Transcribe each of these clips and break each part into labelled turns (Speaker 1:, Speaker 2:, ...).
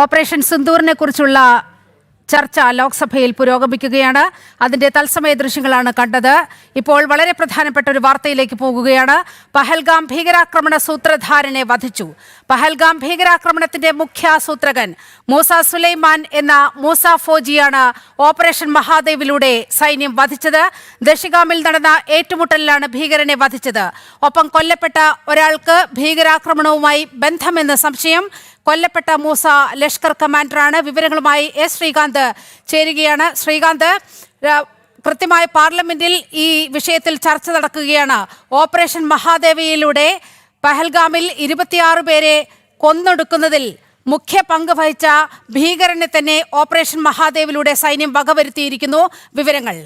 Speaker 1: Operation സിന്ദൂറിനെ കുറിച്ചുള്ള ചർച്ച ലോക്സഭയിൽ പുരോഗമിക്കുകയാണ്. അതിന്റെ തത്സമയ ദൃശ്യങ്ങളാണ് കണ്ടത്. ഇപ്പോൾ വളരെ പ്രധാനപ്പെട്ട ഒരു വാർത്തയിലേക്ക് പോകുകയാണ്. പഹൽഗാം ഭീകരാക്രമണ സൂത്രധാരനെ വധിച്ചു. പഹൽഗാം ഭീകരാക്രമണത്തിന്റെ മുഖ്യാസൂത്രകൻ മൂസ സുലൈമാൻ എന്ന മൂസ ഫോജിയാണ് ഓപ്പറേഷൻ മഹാദേവിലൂടെ സൈന്യം വധിച്ചത്. ദശിഗാമിൽ നടന്ന ഏറ്റുമുട്ടലിലാണ് ഭീകരനെ വധിച്ചത്. ഒപ്പം കൊല്ലപ്പെട്ട ഒരാൾക്ക് ഭീകരാക്രമണവുമായി ബന്ധമെന്ന് സംശയം. കൊല്ലപ്പെട്ട മൂസ ലഷ്കർ കമാൻഡറാണ്. വിവരങ്ങളുമായി എസ് ശ്രീകാന്ത് ചേരുകയാണ്. ശ്രീകാന്ത്, കൃത്യമായി പാർലമെന്റിൽ ഈ വിഷയത്തിൽ ചർച്ച നടക്കുകയാണ്. ഓപ്പറേഷൻ മഹാദേവിയിലൂടെ പഹൽഗാമിൽ 26 പേരെ കൊന്നൊടുക്കുന്നതിൽ മുഖ്യ പങ്ക് വഹിച്ച ഭീകരനെ തന്നെ ഓപ്പറേഷൻ മഹാദേവിലൂടെ സൈന്യം വകവരുത്തിയിരിക്കുന്നു. വിവരങ്ങൾ.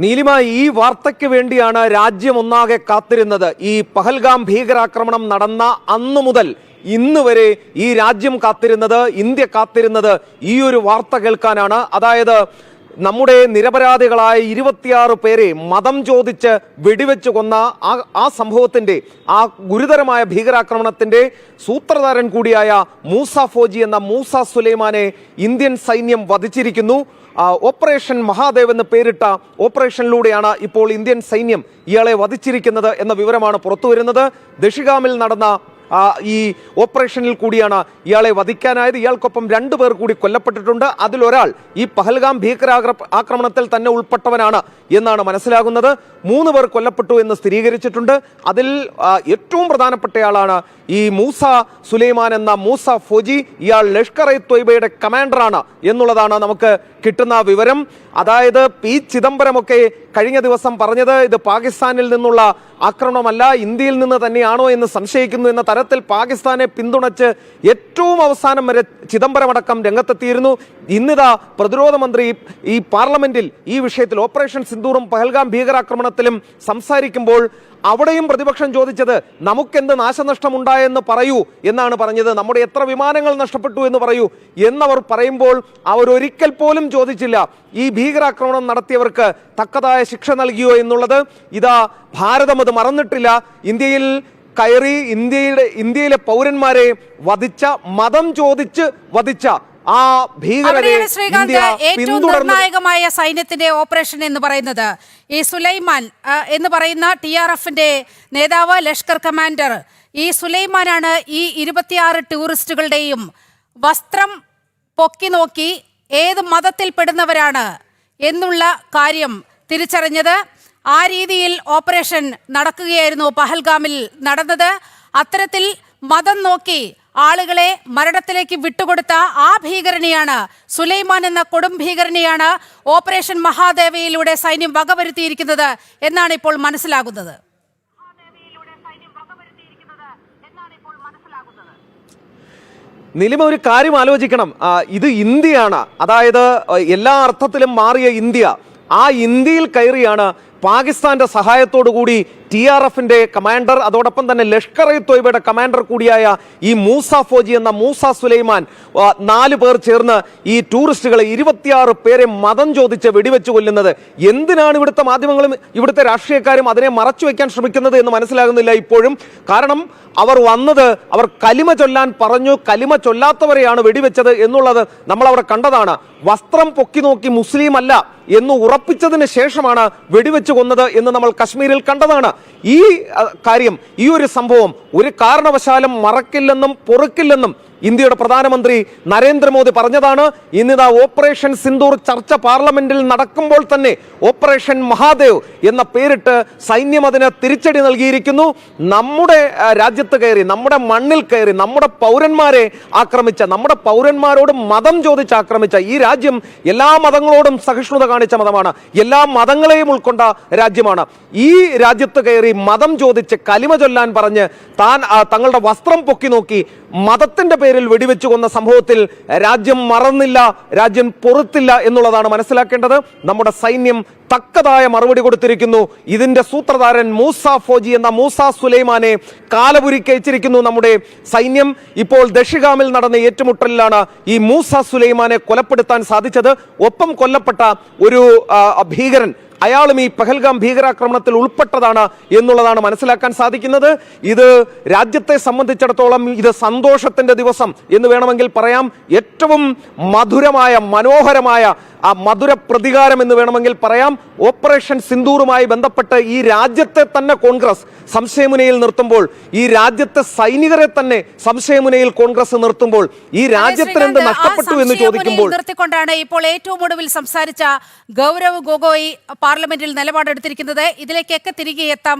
Speaker 2: നീലിമ, ഈ വാർത്തയ്ക്ക് വേണ്ടിയാണ് രാജ്യം ഒന്നാകെ കാത്തിരുന്നത്. ഈ പഹൽഗാം ഭീകരാക്രമണം നടന്ന അന്നു മുതൽ ഇന്ന് വരെ ഈ രാജ്യം കാത്തിരുന്നത്, ഇന്ത്യ കാത്തിരുന്നത് ഈ ഒരു വാർത്ത കേൾക്കാനാണ്. അതായത് നമ്മുടെ നിരപരാധികളായ 26 പേരെ മതം ചോദിച്ച് വെടിവെച്ച് കൊന്ന ആ സംഭവത്തിന്റെ, ആ ഗുരുതരമായ ഭീകരാക്രമണത്തിന്റെ സൂത്രധാരൻ കൂടിയായ മൂസ ഫോജി എന്ന മൂസ സുലൈമാനെ ഇന്ത്യൻ സൈന്യം വധിച്ചിരിക്കുന്നു. ഓപ്പറേഷൻ മഹാദേവ് എന്ന് പേരിട്ട ഓപ്പറേഷനിലൂടെയാണ് ഇപ്പോൾ ഇന്ത്യൻ സൈന്യം ഇയാളെ വധിച്ചിരിക്കുന്നത് എന്ന വിവരമാണ് പുറത്തുവരുന്നത്. ദശിഗാമിൽ നടന്ന ഈ ഓപ്പറേഷനിൽ കൂടിയാണ് ഇയാളെ വധിക്കാനായത്. ഇയാൾക്കൊപ്പം 2 പേർ കൂടി കൊല്ലപ്പെട്ടിട്ടുണ്ട്. അതിലൊരാൾ ഈ പഹൽഗാം ഭീകരാക്രമണത്തിൽ തന്നെ ഉൾപ്പെട്ടവനാണ് എന്നാണ് മനസ്സിലാകുന്നത്. 3 പേർ കൊല്ലപ്പെട്ടു എന്ന് സ്ഥിരീകരിച്ചിട്ടുണ്ട്. അതിൽ ഏറ്റവും പ്രധാനപ്പെട്ടയാളാണ് ഈ മൂസ സുലൈമാൻ എന്ന മൂസ ഫോജി. ഇയാൾ ലഷ്കർ ഇ ത്വയ്ബയുടെ കമാൻഡറാണ് എന്നുള്ളതാണ് നമുക്ക് കിട്ടുന്ന വിവരം. അതായത് പി ചിദംബരമൊക്കെ കഴിഞ്ഞ ദിവസം പറഞ്ഞത് ഇത് പാകിസ്ഥാനിൽ നിന്നുള്ള ആക്രമണമല്ല, ഇന്ത്യയിൽ നിന്ന് തന്നെയാണോ എന്ന് സംശയിക്കുന്നു എന്ന തരത്തിൽ പാകിസ്ഥാനെ പിന്തുണച്ച് ഏറ്റവും അവസാനം വരെ ചിദംബരമടക്കം രംഗത്തെത്തിയിരുന്നു. ഇന്നിതാ പ്രതിരോധ മന്ത്രി ഈ പാർലമെന്റിൽ ഈ വിഷയത്തിൽ ഓപ്പറേഷൻ സിന്ദൂറും പഹൽഗാം ഭീകരാക്രമണത്തിലും സംസാരിക്കുമ്പോൾ അവിടെയും പ്രതിപക്ഷം ചോദിച്ചത് നമുക്കെന്ത് നാശനഷ്ടം ഉണ്ടായെന്ന് പറയൂ എന്നാണ് പറഞ്ഞത്. നമ്മുടെ എത്ര വിമാനങ്ങൾ നഷ്ടപ്പെട്ടു എന്ന് പറയൂ എന്നവർ പറയുമ്പോൾ അവരൊരിക്കൽ പോലും ചോദിച്ചില്ല ഈ ഭീകരാക്രമണം നടത്തിയവർക്ക് തക്കതായ ശിക്ഷ നൽകിയോ എന്നുള്ളത്. ഇതാ ഭാരതം അത് മറന്നിട്ടില്ല. ഇന്ത്യയിൽ കയറി ഇന്ത്യയിലെ പൗരന്മാരെ വധിച്ച, മതം ചോദിച്ച് വധിച്ച ആ ഭീകരരെ
Speaker 1: ഏറ്റവും നിർണായകമായ സൈന്യത്തിന്റെ ഓപ്പറേഷൻ എന്ന് പറയുന്നത് ഈ സുലൈമാൻ എന്ന് പറയുന്ന TRFന്റെ നേതാവ്, ലഷ്കർ കമാൻഡർ ഈ സുലൈമാനാണ് ഈ 26 ടൂറിസ്റ്റുകളുടെയും വസ്ത്രം പൊക്കി നോക്കി ഏത് മതത്തിൽപ്പെടുന്നവരാണ് എന്നുള്ള കാര്യം തിരിച്ചറിഞ്ഞത്. ആ രീതിയിൽ ഓപ്പറേഷൻ നടക്കുകയായിരുന്നു പഹൽഗാമിൽ നടന്നത്. അത്തരത്തിൽ മതം നോക്കി ആളുകളെ മരണത്തിലേക്ക് വിട്ടുകൊടുത്ത ആ ഭീകരനെയാണ്, സുലൈമാൻ എന്ന കൊടും ഭീകരനെയാണ് ഓപ്പറേഷൻ മഹാദേവിയിലൂടെ സൈന്യം വകവരുത്തിയിരിക്കുന്നത് എന്നാണ് ഇപ്പോൾ മനസ്സിലാകുന്നത്.
Speaker 2: നിലിമ, ഒരു കാര്യം ആലോചിക്കണം. ഇത് ഇന്ത്യയാണ്, അതായത് എല്ലാ അർത്ഥത്തിലും മാറിയ ഇന്ത്യ. ആ ഇന്ത്യയിൽ കയറിയാണ് പാകിസ്ഥാന്റെ സഹായത്തോടു കൂടി TRFന്റെ കമാൻഡർ, അതോടൊപ്പം തന്നെ ലഷ്കർ ഇ ത്വയ്ബയുടെ കമാൻഡർ കൂടിയായ ഈ മൂസ ഫോജി എന്ന മൂസ സുലൈമാൻ 4 പേർ ചേർന്ന് ഈ ടൂറിസ്റ്റുകളെ 26 പേരെ മതം ചോദിച്ച് വെടിവെച്ച് കൊല്ലുന്നത്. എന്തിനാണ് ഇവിടുത്തെ മാധ്യമങ്ങളും ഇവിടുത്തെ രാഷ്ട്രീയക്കാരും അതിനെ മറച്ചു വെക്കാൻ ശ്രമിക്കുന്നത് എന്ന് മനസ്സിലാകുന്നില്ല ഇപ്പോഴും. കാരണം അവർ വന്നത്, അവർ കലിമ ചൊല്ലാൻ പറഞ്ഞു, കലിമ ചൊല്ലാത്തവരെയാണ് വെടിവെച്ചത് എന്നുള്ളത് നമ്മൾ അവിടെ കണ്ടതാണ്. വസ്ത്രം പൊക്കി നോക്കി മുസ്ലിം അല്ല എന്ന് ഉറപ്പിച്ചതിന് ശേഷമാണ് വെടിവെച്ച് കൊന്നത് എന്ന് നമ്മൾ കശ്മീരിൽ കണ്ടതാണ്. ഈ കാര്യം, ഈ ഒരു സംഭവം ഒരു കാരണവശാലും മറക്കില്ലെന്നും പൊറുക്കില്ലെന്നും ഇന്ത്യയുടെ പ്രധാനമന്ത്രി നരേന്ദ്രമോദി പറഞ്ഞതാണ്. ഇന്നിതാ ഓപ്പറേഷൻ സിന്ദൂർ ചർച്ച പാർലമെന്റിൽ നടക്കുമ്പോൾ തന്നെ ഓപ്പറേഷൻ മഹാദേവ് എന്ന പേരിട്ട് സൈന്യം അതിന് തിരിച്ചടി നൽകിയിരിക്കുന്നു. നമ്മുടെ രാജ്യത്ത് കയറി, നമ്മുടെ മണ്ണിൽ കയറി, നമ്മുടെ പൗരന്മാരെ ആക്രമിച്ച, നമ്മുടെ പൗരന്മാരോട് മതം ചോദിച്ച് ആക്രമിച്ച ഈ രാജ്യം എല്ലാ മതങ്ങളോടും സഹിഷ്ണുത കാണിച്ച മതമാണ്, എല്ലാ മതങ്ങളെയും ഉൾക്കൊണ്ട രാജ്യമാണ്. ഈ രാജ്യത്ത് കയറി മതം ചോദിച്ച് കലിമ ചൊല്ലാൻ പറഞ്ഞ് തങ്ങളുടെ വസ്ത്രം പൊക്കി നോക്കി മതത്തിന്റെ പേരിൽ വെടിവെച്ചു കൊന്ന സംഭവത്തിൽ രാജ്യം മറന്നില്ല, രാജ്യം പൊറുത്തില്ല എന്നുള്ളതാണ് മനസ്സിലാക്കേണ്ടത്. നമ്മുടെ സൈന്യം തക്കതായ മറുപടി കൊടുത്തിരിക്കുന്നു. ഇതിന്റെ സൂത്രധാരൻ മൂസ ഫോജി എന്ന മൂസ സുലൈമാനെ കാലപുരിക്കയച്ചിരിക്കുന്നു നമ്മുടെ സൈന്യം. ഇപ്പോൾ ദശിഗാമിൽ നടന്ന ഏറ്റുമുട്ടലിലാണ് ഈ മൂസ സുലൈമാനെ കൊലപ്പെടുത്താൻ സാധിച്ചത്. ഒപ്പം കൊല്ലപ്പെട്ട ഒരു ഭീകരൻ അയാളും ഈ പഹൽഗാം ഭീകരാക്രമണത്തിൽ ഉൾപ്പെട്ടതാണ് എന്നുള്ളതാണ് മനസ്സിലാക്കാൻ സാധിക്കുന്നത്. ഇത് രാജ്യത്തെ സംബന്ധിച്ചിടത്തോളം ഇത് സന്തോഷത്തിന്റെ ദിവസം എന്ന് വേണമെങ്കിൽ പറയാം. ഏറ്റവും മധുരമായ മനോഹരമായ ആ മധുര പ്രതികാരം എന്ന് വേണമെങ്കിൽ പറയാം. ഓപ്പറേഷൻ സിന്ദൂറുമായി ബന്ധപ്പെട്ട് ഈ രാജ്യത്തെ തന്നെ കോൺഗ്രസ് സംശയമുനയിൽ നിർത്തുമ്പോൾ, ഈ രാജ്യത്തെ സൈനികരെ തന്നെ സംശയമുനയിൽ കോൺഗ്രസ് നിർത്തുമ്പോൾ, ഈ രാജ്യത്തിന് എന്ത് നഷ്ടപ്പെട്ടു എന്ന് ചോദിക്കുമ്പോൾ
Speaker 1: നിർത്തിക്കൊണ്ടാണ് ഇപ്പോൾ ഏറ്റവും ഒടുവിൽ സംസാരിച്ച ഗൗരവ് ഗൊഗോയി പാർലമെന്റിൽ നിലപാടെടുത്തിരിക്കുന്നത്. ഇതിലേക്കൊക്കെ തിരികെ എത്താം.